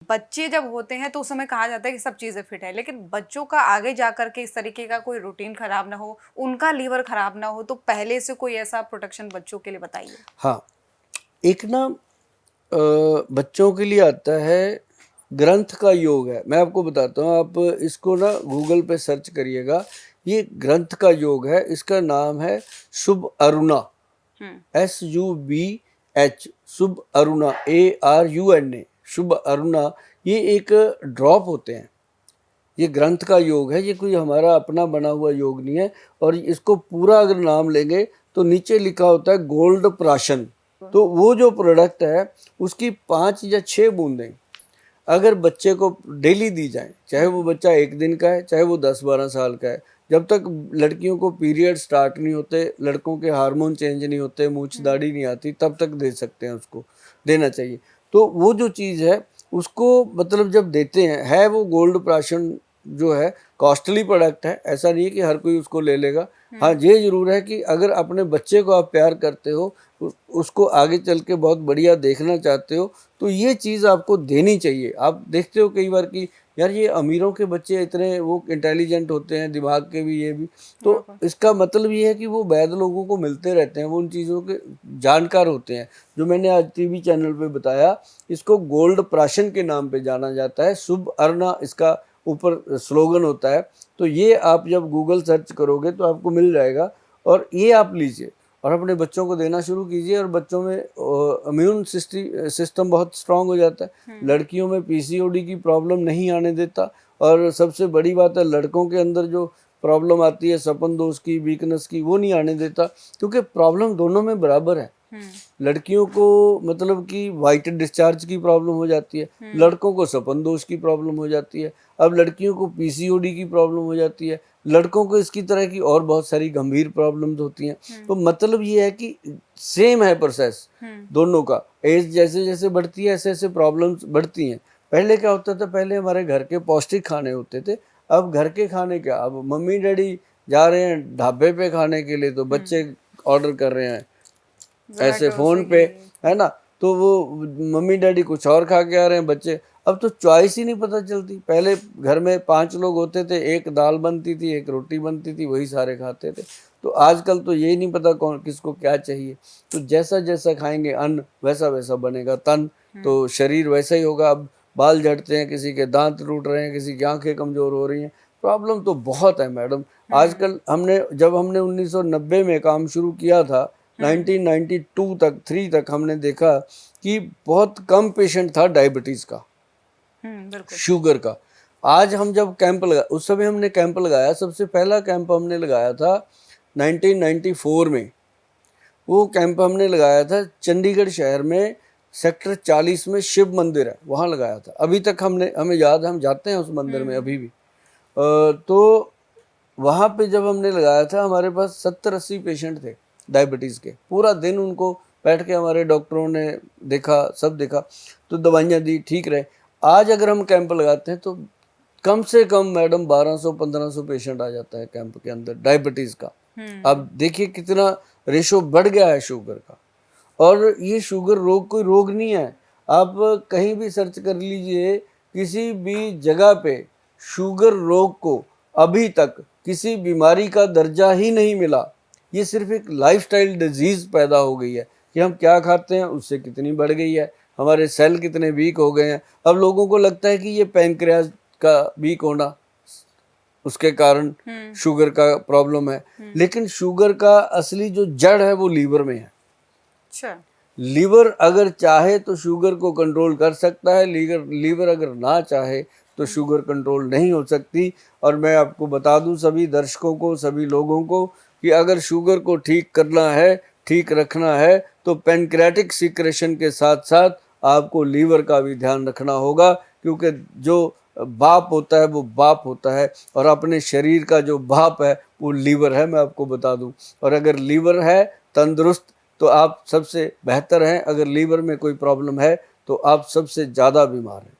बच्चे जब होते हैं तो उस समय कहा जाता है कि सब चीज़ें फिट है, लेकिन बच्चों का आगे जाकर के इस तरीके का कोई रूटीन खराब ना हो, उनका लीवर खराब ना हो, तो पहले से कोई ऐसा प्रोटेक्शन बच्चों के लिए बताइए? हाँ, एक ना बच्चों के लिए आता है ग्रंथ का योग है। मैं आपको बताता हूँ, आप इसको ना गूगल पे सर्च करिएगा। ये ग्रंथ का योग है, इसका नाम है शुभ अरुणा, SUBH, शुभ अरुणा, ARUNA, शुभ अरुणा। ये एक ड्रॉप होते हैं। ये ग्रंथ का योग है, ये कोई हमारा अपना बना हुआ योग नहीं है। और इसको पूरा अगर नाम लेंगे तो नीचे लिखा होता है गोल्ड प्राशन। तो वो जो प्रोडक्ट है उसकी 5 या 6 बूंदें अगर बच्चे को डेली दी जाए, चाहे वो बच्चा 1 दिन का है, चाहे वो 10-12 साल का है, जब तक लड़कियों को पीरियड स्टार्ट नहीं होते, लड़कों के हार्मोन चेंज नहीं होते, मूछ दाढ़ी नहीं आती, तब तक दे सकते हैं, उसको देना चाहिए। तो वो जो चीज़ है उसको मतलब जब देते हैं, है वो गोल्ड प्राशन जो है कॉस्टली प्रोडक्ट है, ऐसा नहीं है कि हर कोई उसको ले लेगा। हाँ, ये जरूर है कि अगर अपने बच्चे को आप प्यार करते हो, उसको आगे चल के बहुत बढ़िया देखना चाहते हो, तो ये चीज़ आपको देनी चाहिए। आप देखते हो कई बार कि यार ये अमीरों के बच्चे इतने वो इंटेलिजेंट होते हैं, दिमाग के भी, ये भी, तो इसका मतलब ये है कि वो वैध लोगों को मिलते रहते हैं, वो उन चीज़ों के जानकार होते हैं। जो मैंने आज टीवी चैनल पे बताया, इसको गोल्ड प्राशन के नाम पे जाना जाता है, शुभ अरुणा इसका ऊपर स्लोगन होता है। तो ये आप जब गूगल सर्च करोगे तो आपको मिल जाएगा, और ये आप लीजिए और अपने बच्चों को देना शुरू कीजिए, और बच्चों में इम्यून सिस्टम बहुत स्ट्रांग हो जाता है। लड़कियों में PCOD की प्रॉब्लम नहीं आने देता। और सबसे बड़ी बात है, लड़कों के अंदर जो प्रॉब्लम आती है सपन दोष की, वीकनेस की, वो नहीं आने देता, क्योंकि प्रॉब्लम दोनों में बराबर है। लड़कियों को मतलब कि वाइट डिस्चार्ज की प्रॉब्लम हो जाती है, लड़कों को सपन दोष की प्रॉब्लम हो जाती है। अब लड़कियों को PCOD की प्रॉब्लम हो जाती है, लड़कों को इसकी तरह की और बहुत सारी गंभीर प्रॉब्लम्स होती हैं। तो मतलब ये है कि सेम है प्रोसेस दोनों का। एज जैसे जैसे बढ़ती है ऐसे ऐसे प्रॉब्लम्स बढ़ती हैं। पहले क्या होता था, पहले हमारे घर के पौष्टिक खाने होते थे। अब घर के खाने क्या, अब मम्मी डैडी जा रहे हैं ढाबे पे खाने के लिए, तो बच्चे ऑर्डर कर रहे हैं ऐसे फ़ोन पे, है ना। तो वो मम्मी डैडी कुछ और खा के आ रहे हैं, बच्चे, अब तो चॉइस ही नहीं पता चलती। पहले घर में 5 लोग होते थे, एक दाल बनती थी, एक रोटी बनती थी, वही सारे खाते थे। तो आजकल तो यही नहीं पता कौन किसको क्या चाहिए। तो जैसा जैसा खाएंगे अन्न, वैसा वैसा बनेगा तन, तो शरीर वैसा ही होगा। अब बाल झड़ते हैं, किसी के दांत टूट रहे हैं, किसी की आंखें कमज़ोर हो रही हैं। प्रॉब्लम तो बहुत है मैडम। आजकल जब हमने 1990 में काम शुरू किया था, 1992 तक 3 तक हमने देखा कि बहुत कम पेशेंट था डायबिटीज़ का, शुगर का। आज हम जब कैंप लगा, उस समय हमने कैंप लगाया, सबसे पहला कैंप हमने लगाया था 1994 में। वो कैंप हमने लगाया था चंडीगढ़ शहर में, सेक्टर 40 में शिव मंदिर है, वहाँ लगाया था। अभी तक हमें याद है, हम जाते हैं उस मंदिर में अभी भी। तो वहाँ पे जब हमने लगाया था, हमारे पास 70-80 पेशेंट थे डायबिटीज़ के। पूरा दिन उनको बैठ के हमारे डॉक्टरों ने देखा, सब देखा, तो दवाइयाँ दी, ठीक रहे। आज अगर हम कैंप लगाते हैं तो कम से कम मैडम 1200-1500 पेशेंट आ जाता है कैंप के अंदर डायबिटीज़ का। अब देखिए कितना रेशो बढ़ गया है शुगर का। और ये शुगर रोग कोई रोग नहीं है। आप कहीं भी सर्च कर लीजिए, किसी भी जगह पे शुगर रोग को अभी तक किसी बीमारी का दर्जा ही नहीं मिला। ये सिर्फ एक लाइफस्टाइल डिजीज़ पैदा हो गई है कि हम क्या खाते हैं उससे कितनी बढ़ गई है, हमारे सेल कितने वीक हो गए हैं। अब लोगों को लगता है कि ये पैनक्रियाज का वीक होना, उसके कारण शुगर का प्रॉब्लम है, लेकिन शुगर का असली जो जड़ है वो लीवर में है। अच्छा। लीवर अगर चाहे तो शुगर को कंट्रोल कर सकता है, लीवर अगर ना चाहे तो शुगर कंट्रोल नहीं हो सकती। और मैं आपको बता दूं सभी दर्शकों को, सभी लोगों को, कि अगर शुगर को ठीक करना है, ठीक रखना है, तो पैनक्रियाटिक सिक्रेशन के साथ साथ आपको लीवर का भी ध्यान रखना होगा, क्योंकि जो बाप होता है वो बाप होता है, और अपने शरीर का जो बाप है वो लीवर है, मैं आपको बता दूं। और अगर लीवर है तंदुरुस्त तो आप सबसे बेहतर हैं, अगर लीवर में कोई प्रॉब्लम है तो आप सबसे ज़्यादा बीमार हैं।